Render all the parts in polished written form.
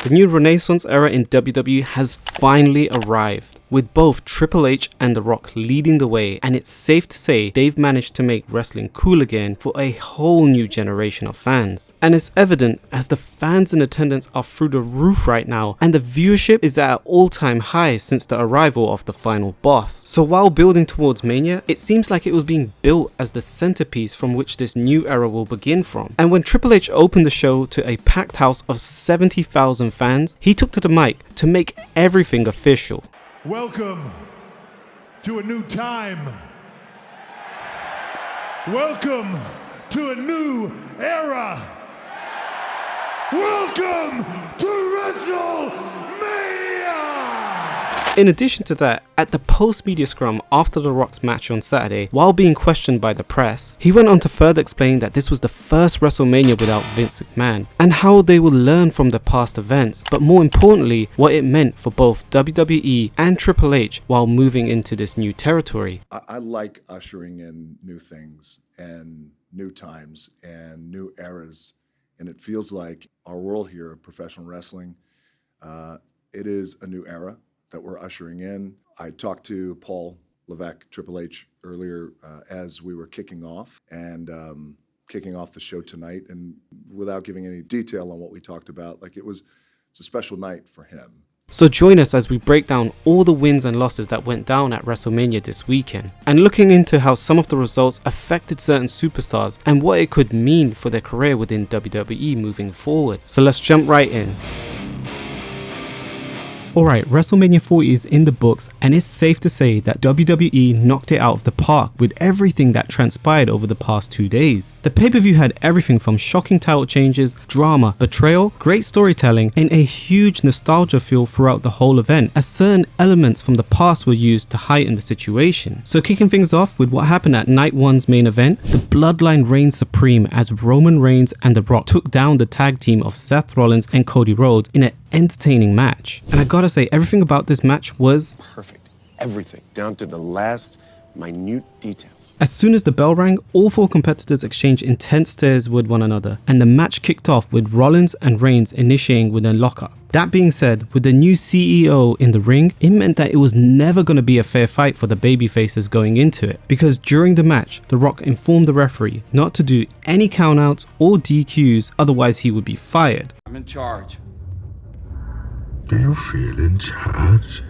The new Renaissance era in WWE has finally arrived, with both Triple H and The Rock leading the way, and it's safe to say they've managed to make wrestling cool again for a whole new generation of fans. And it's evident as the fans in attendance are through the roof right now, and the viewership is at an all-time high since the arrival of the final boss. So while building towards Mania, it seems like it was being built as the centerpiece from which this new era will begin from. And when Triple H opened the show to a packed house of 70,000 fans, he took to the mic to make everything official. Welcome to a new time. Welcome to a new era. Welcome to WrestleMania! In addition to that, at the post-media scrum after The Rock's match on Saturday, while being questioned by the press, he went on to further explain that this was the first WrestleMania without Vince McMahon, and how they will learn from the past events, but more importantly, what it meant for both WWE and Triple H while moving into this new territory. I like ushering in new things and new times and new eras, and it feels like our world here of professional wrestling, it is a new era that we're ushering in. I talked to Paul Levesque, Triple H, earlier as we were kicking off the show tonight, and without giving any detail on what we talked about, like it's a special night for him. So join us as we break down all the wins and losses that went down at WrestleMania this weekend, and looking into how some of the results affected certain superstars and what it could mean for their career within WWE moving forward. So let's jump right in. Alright, WrestleMania 40 is in the books, and it's safe to say that WWE knocked it out of the park with everything that transpired over the past 2 days. The pay-per-view had everything from shocking title changes, drama, betrayal, great storytelling, and a huge nostalgia feel throughout the whole event, as certain elements from the past were used to heighten the situation. So kicking things off with what happened at Night 1's main event, the Bloodline reigned supreme as Roman Reigns and The Rock took down the tag team of Seth Rollins and Cody Rhodes in an entertaining match. And I gotta say, everything about this match was perfect. Everything, down to the last minute details. As soon as the bell rang, all four competitors exchanged intense stares with one another, and the match kicked off with Rollins and Reigns initiating with a lockup. That being said, with the new CEO in the ring, it meant that it was never going to be a fair fight for the babyfaces going into it, because during the match, The Rock informed the referee not to do any countouts or DQs, otherwise he would be fired. I'm in charge. Do you feel in charge?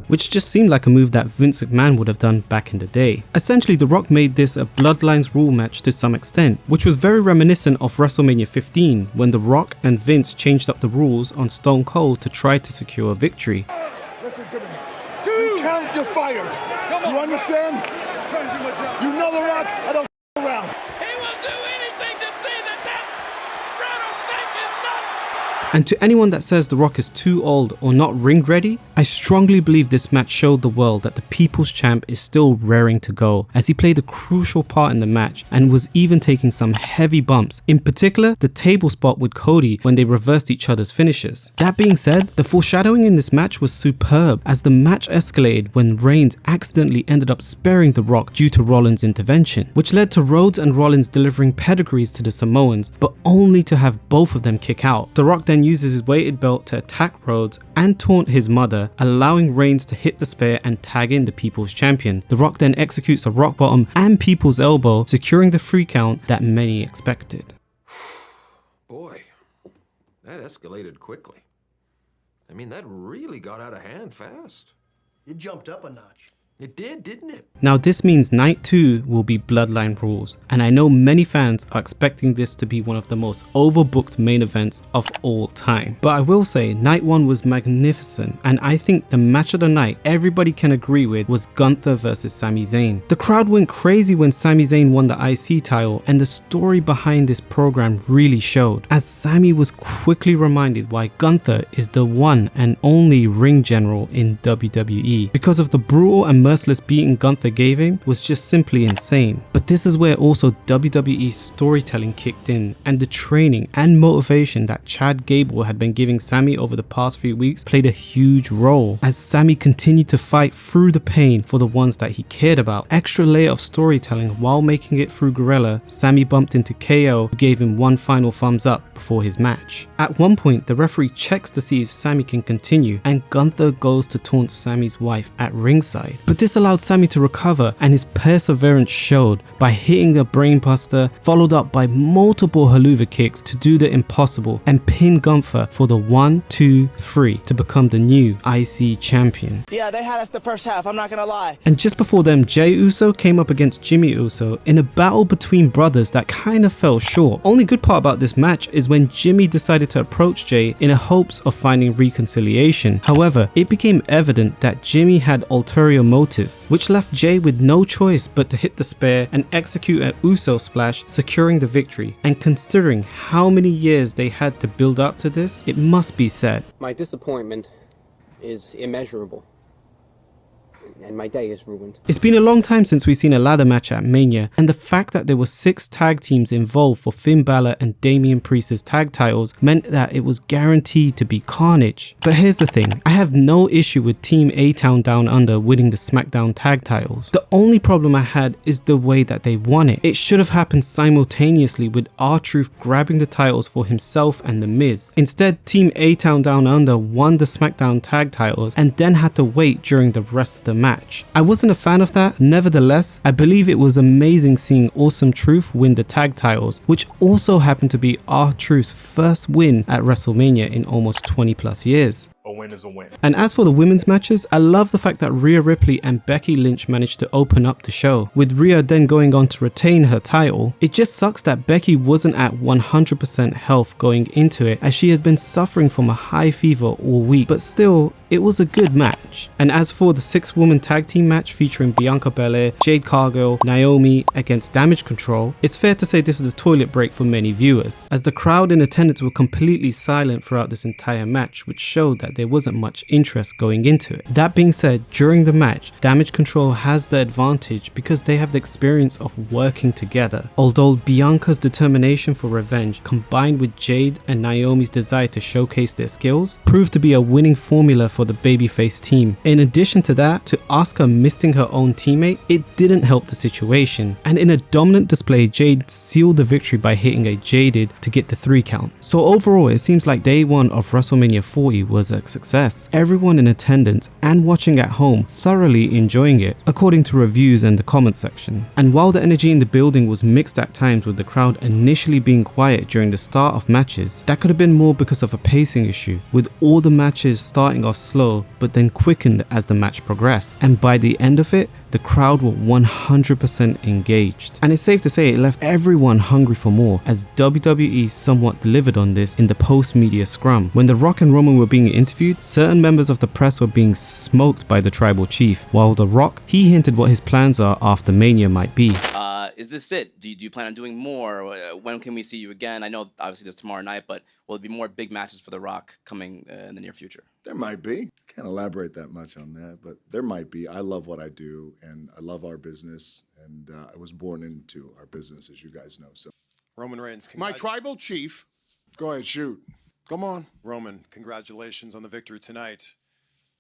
Which just seemed like a move that Vince McMahon would have done back in the day. Essentially, The Rock made this a Bloodlines rule match to some extent, which was very reminiscent of WrestleMania 15, when The Rock and Vince changed up the rules on Stone Cold to try to secure a victory. Listen to me. You count, you're fired. You understand? You know The Rock, I don't around. He will do anything to see that rattlesnake is not. And to anyone that says The Rock is too old or not ring ready, I strongly believe this match showed the world that the People's Champ is still raring to go, as he played a crucial part in the match and was even taking some heavy bumps, in particular the table spot with Cody when they reversed each other's finishes. That being said, the foreshadowing in this match was superb, as the match escalated when Reigns accidentally ended up sparing The Rock due to Rollins' intervention, which led to Rhodes and Rollins delivering pedigrees to the Samoans, but only to have both of them kick out. The Rock then uses his weighted belt to attack Rhodes and taunt his mother, allowing Reigns to hit the spear and tag in the People's Champion. The Rock then executes a rock bottom and People's Elbow, securing the 3 count that many expected. Boy, that escalated quickly. I mean, that really got out of hand fast. It jumped up a notch. It did, didn't it? Now this means Night 2 will be Bloodline rules, and I know many fans are expecting this to be one of the most overbooked main events of all time. But I will say Night 1 was magnificent, and I think the match of the night everybody can agree with was Gunther versus Sami Zayn. The crowd went crazy when Sami Zayn won the IC title, and the story behind this program really showed, as Sami was quickly reminded why Gunther is the one and only ring general in WWE, because of the brutal and merciless beating Gunther gave him was just simply insane. But This is where also WWE's storytelling kicked in, and the training and motivation that Chad Gable had been giving Sami over the past few weeks played a huge role, as Sami continued to fight through the pain for the ones that he cared about. Extra layer of storytelling while making it through Gorilla, Sami bumped into KO, who gave him one final thumbs up before his match. At one point, the referee checks to see if Sami can continue, and Gunther goes to taunt Sami's wife at ringside. But this allowed Sami to recover, and his perseverance showed by hitting a brainbuster, followed up by multiple haluva kicks to do the impossible and pin Gunther for the 1, 2, 3 to become the new IC champion. Yeah, they had us the first half, I'm not gonna lie. And just before them, Jey Uso came up against Jimmy Uso in a battle between brothers that kind of fell short. Only good part about this match is when Jimmy decided to approach Jey in a hopes of finding reconciliation. However, it became evident that Jimmy had ulterior motives, which left Jey with no choice but to hit the spear and execute an Uso splash, securing the victory. And considering how many years they had to build up to this, it must be said, my disappointment is immeasurable, and my day is ruined. It's been a long time since we've seen a ladder match at Mania, and the fact that there were 6 tag teams involved for Finn Balor and Damian Priest's tag titles meant that it was guaranteed to be carnage. But here's the thing, I have no issue with Team A-Town Down Under winning the SmackDown tag titles. The only problem I had is the way that they won it. It should have happened simultaneously with R-Truth grabbing the titles for himself and The Miz. Instead, Team A-Town Down Under won the SmackDown tag titles and then had to wait during the rest of the match. I wasn't a fan of that. Nevertheless, I believe it was amazing seeing Awesome Truth win the tag titles, which also happened to be R-Truth's first win at WrestleMania in almost 20 plus years. A win is a win. And as for the women's matches, I love the fact that Rhea Ripley and Becky Lynch managed to open up the show, with Rhea then going on to retain her title. It just sucks that Becky wasn't at 100% health going into it, as she had been suffering from a high fever all week, but still, it was a good match. And as for the 6-woman tag team match featuring Bianca Belair, Jade Cargill, Naomi against Damage Control, it's fair to say this is a toilet break for many viewers, as the crowd in attendance were completely silent throughout this entire match, which showed that there wasn't much interest going into it. That being said, during the match, Damage Control has the advantage because they have the experience of working together. Although Bianca's determination for revenge combined with Jade and Naomi's desire to showcase their skills proved to be a winning formula for the babyface team. In addition to that, to Asuka missing her own teammate, it didn't help the situation. And in a dominant display, Jade sealed the victory by hitting a Jaded to get the 3 count. So overall, it seems like day 1 of WrestleMania 40 was a success. Everyone in attendance and watching at home thoroughly enjoying it, according to reviews and the comment section. And while the energy in the building was mixed at times, with the crowd initially being quiet during the start of matches, that could have been more because of a pacing issue, with all the matches starting off slow but then quickened as the match progressed. And by the end of it, the crowd were 100% engaged. And it's safe to say it left everyone hungry for more, as WWE somewhat delivered on this in the post-media scrum. When The Rock and Roman were being interviewed, certain members of the press were being smoked by the tribal chief, while The Rock, he hinted what his plans are after Mania might be. Is this it? Do you plan on doing more? When can we see you again? I know obviously there's tomorrow night, but will there be more big matches for The Rock coming in the near future? There might be. Can't elaborate that much on that, but there might be. I love what I do, and I love our business, and I was born into our business, as you guys know. So, Roman Reigns, my tribal chief. Go ahead, shoot. Come on. Roman, congratulations on the victory tonight.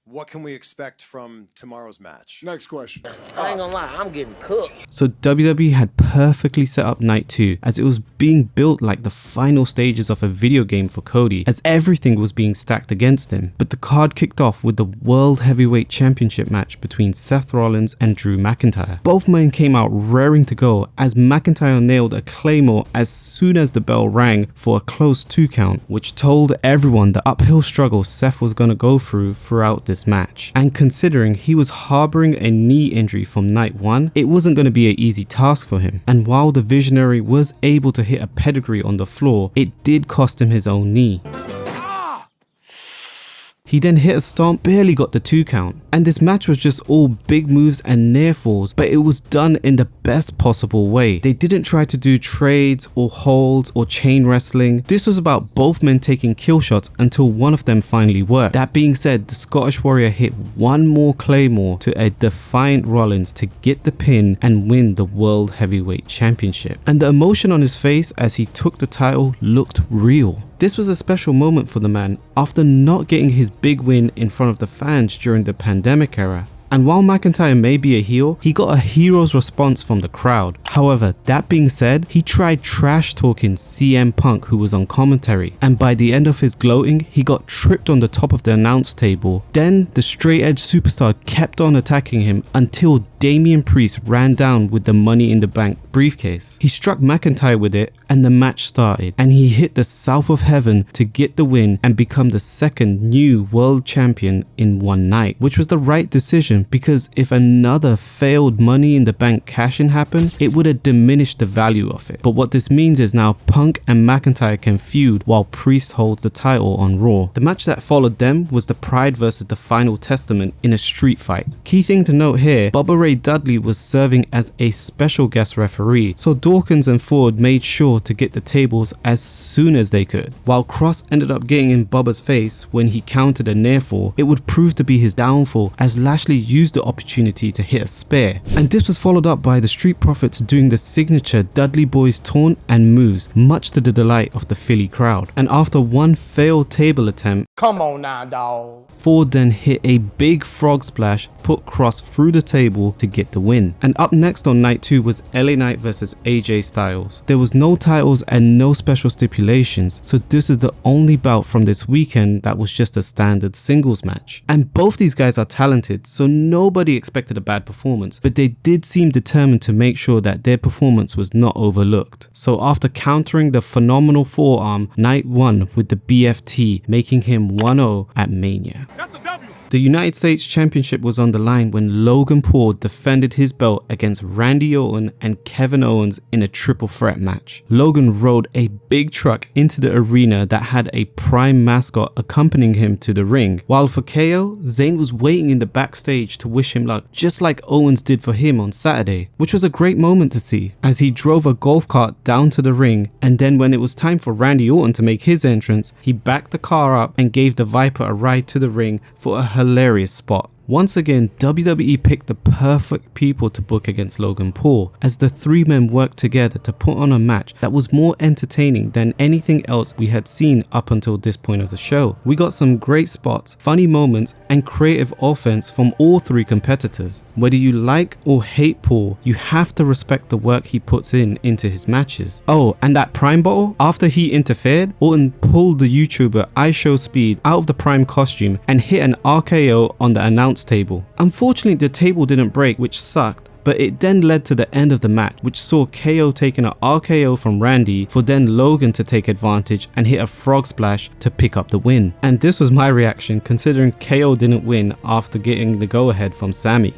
What can we expect from tomorrow's match? Next question. I ain't gonna lie, I'm getting cooked. So WWE had perfectly set up night 2, as it was being built like the final stages of a video game for Cody, as everything was being stacked against him. But the card kicked off with the World Heavyweight Championship match between Seth Rollins and Drew McIntyre. Both men came out raring to go, as McIntyre nailed a Claymore as soon as the bell rang for a close 2 count, which told everyone the uphill struggle Seth was going to go throughout this match. And considering he was harboring a knee injury from night 1, it wasn't going to be an easy task for him. And while the Visionary was able to hit a pedigree on the floor, it did cost him his own knee. He then hit a stomp, barely got the 2 count. And this match was just all big moves and near falls, but it was done in the best possible way. They didn't try to do trades or holds or chain wrestling. This was about both men taking kill shots until one of them finally worked. That being said, the Scottish Warrior hit one more Claymore to a defiant Rollins to get the pin and win the World Heavyweight Championship. And the emotion on his face as he took the title looked real. This was a special moment for the man after not getting his big win in front of the fans during the pandemic era. And while McIntyre may be a heel, he got a hero's response from the crowd. However, that being said, he tried trash talking CM Punk, who was on commentary, and by the end of his gloating, he got tripped on the top of the announce table. Then the straight edge superstar kept on attacking him until Damian Priest ran down with the Money in the Bank briefcase. He struck McIntyre with it and the match started, and he hit the South of Heaven to get the win and become the second new world champion in one night, which was the right decision, because if another failed Money in the Bank cash-in happened, it would have diminished the value of it. But what this means is now Punk and McIntyre can feud while Priest holds the title on Raw. The match that followed them was the Pride versus the Final Testament in a street fight. Key thing to note here, Bubba Ray Dudley was serving as a special guest referee, so Dawkins and Ford made sure to get the tables as soon as they could. While Cross ended up getting in Bubba's face when he countered a near fall, it would prove to be his downfall as Lashley used the opportunity to hit a spear. And this was followed up by the Street Profits doing the signature Dudley Boys taunt and moves, much to the delight of the Philly crowd. And after one failed table attempt, Come on now, dawg. Ford then hit a big frog splash, put Cross through the table to get the win. And up next on night 2 was LA Knight versus AJ Styles. There was no titles and no special stipulations, so this is the only bout from this weekend that was just a standard singles match. And both these guys are talented, so nobody expected a bad performance, but they did seem determined to make sure that their performance was not overlooked. So after countering the phenomenal forearm, Knight won with the BFT, making him 1-0 at Mania. The United States Championship was on the line when Logan Paul defended his belt against Randy Orton and Kevin Owens in a triple threat match. Logan rode a big truck into the arena that had a Prime mascot accompanying him to the ring. While for KO, Zayn was waiting in the backstage to wish him luck, just like Owens did for him on Saturday, which was a great moment to see as he drove a golf cart down to the ring, and then when it was time for Randy Orton to make his entrance, he backed the car up and gave the Viper a ride to the ring for a hilarious spot. Once again, WWE picked the perfect people to book against Logan Paul, as the three men worked together to put on a match that was more entertaining than anything else we had seen up until this point of the show. We got some great spots, funny moments, and creative offense from all three competitors. Whether you like or hate Paul, you have to respect the work he puts into his matches. Oh, and that Prime bottle, after he interfered, Orton pulled the YouTuber IShowSpeed out of the Prime costume and hit an RKO on the announce table. Unfortunately, the table didn't break, which sucked, but it then led to the end of the match, which saw KO taking an RKO from Randy for then Logan to take advantage and hit a frog splash to pick up the win. And this was my reaction, considering KO didn't win after getting the go-ahead from Sami.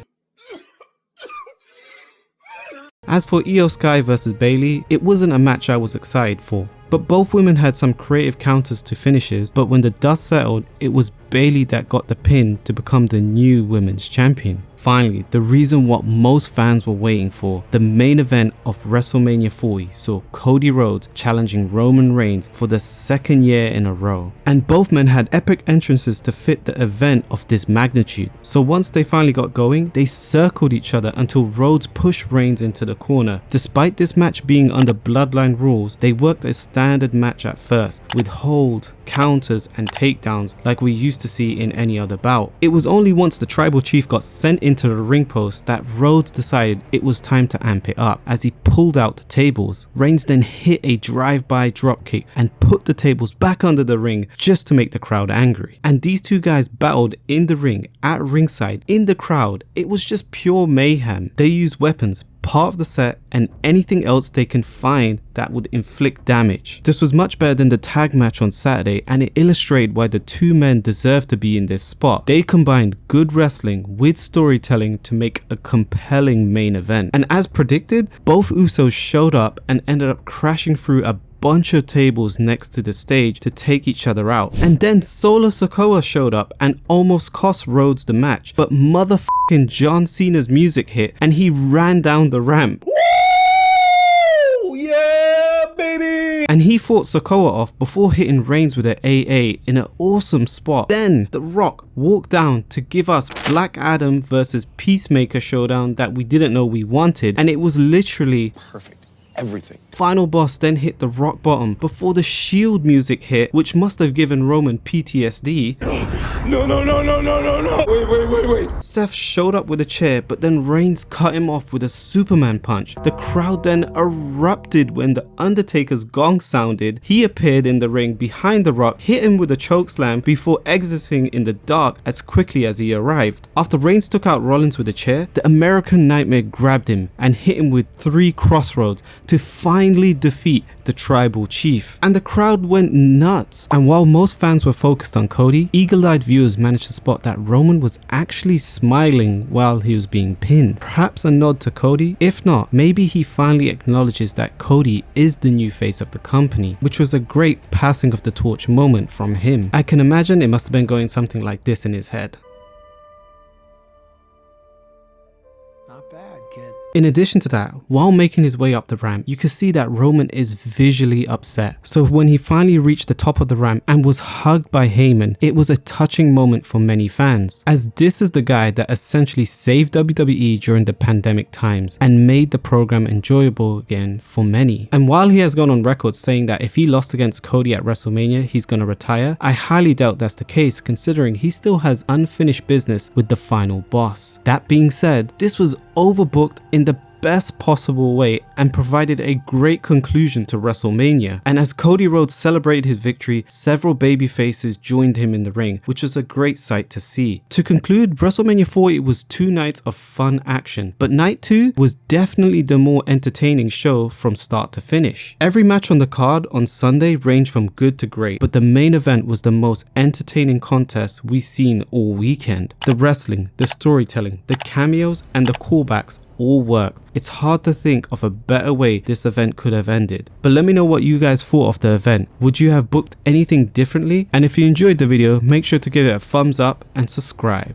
As for Io Sky versus Bayley, it wasn't a match I was excited for, but both women had some creative counters to finishes, but when the dust settled, it was Bayley that got the pin to become the new women's champion. Finally, the reason what most fans were waiting for, the main event of WrestleMania 40 saw Cody Rhodes challenging Roman Reigns for the second year in a row. And both men had epic entrances to fit the event of this magnitude. So once they finally got going, they circled each other until Rhodes pushed Reigns into the corner. Despite this match being under bloodline rules, they worked a standard match at first, with holds, counters, and takedowns like we used to see in any other bout. It was only once the tribal chief got sent into the ring post that Rhodes decided it was time to amp it up as he pulled out the tables. Reigns then hit a drive-by dropkick and put the tables back under the ring just to make the crowd angry. And these two guys battled in the ring, at ringside, in the crowd. It was just pure mayhem. They used weapons, part of the set, and anything else they can find that would inflict damage. This was much better than the tag match on Saturday, and it illustrated why the two men deserve to be in this spot. They combined good wrestling with storytelling to make a compelling main event. And as predicted, both Usos showed up and ended up crashing through a bunch of tables next to the stage to take each other out. And then Solo Sikoa showed up and almost cost Rhodes the match, but motherfucking John Cena's music hit and he ran down the ramp. Yeah, baby! And he fought Sikoa off before hitting Reigns with an AA in an awesome spot. Then The Rock walked down to give us Black Adam versus Peacemaker showdown that we didn't know we wanted, and it was literally Perfect. Everything. Final boss then hit the rock bottom before the Shield music hit, which must have given Roman PTSD. No. Wait. Seth showed up with a chair, but then Reigns cut him off with a Superman punch. The crowd then erupted when the Undertaker's gong sounded. He appeared in the ring behind The Rock, hit him with a chokeslam before exiting in the dark as quickly as he arrived. After Reigns took out Rollins with a chair, the American Nightmare grabbed him and hit him with 3 crossroads to finally defeat the tribal chief. And the crowd went nuts. And while most fans were focused on Cody, eagle-eyed viewers managed to spot that Roman was actually smiling while he was being pinned. Perhaps a nod to Cody? If not, maybe he finally acknowledges that Cody is the new face of the company, which was a great passing of the torch moment from him. I can imagine it must have been going something like this in his head. In addition to that, while making his way up the ramp, you can see that Roman is visually upset. So when he finally reached the top of the ramp and was hugged by Heyman, it was a touching moment for many fans, as this is the guy that essentially saved WWE during the pandemic times and made the program enjoyable again for many. And while he has gone on record saying that if he lost against Cody at WrestleMania, he's gonna retire, I highly doubt that's the case considering he still has unfinished business with the final boss. That being said, this was overbooked in the best possible way and provided a great conclusion to WrestleMania. And as Cody Rhodes celebrated his victory, several babyfaces joined him in the ring, which was a great sight to see. To conclude, WrestleMania 40 was 2 nights of fun action, but night 2 was definitely the more entertaining show from start to finish. Every match on the card on Sunday ranged from good to great, but the main event was the most entertaining contest we've seen all weekend. The wrestling, the storytelling, the cameos, and the callbacks all worked. It's hard to think of a better way this event could have ended. But let me know what you guys thought of the event. Would you have booked anything differently? And if you enjoyed the video, make sure to give it a thumbs up and subscribe.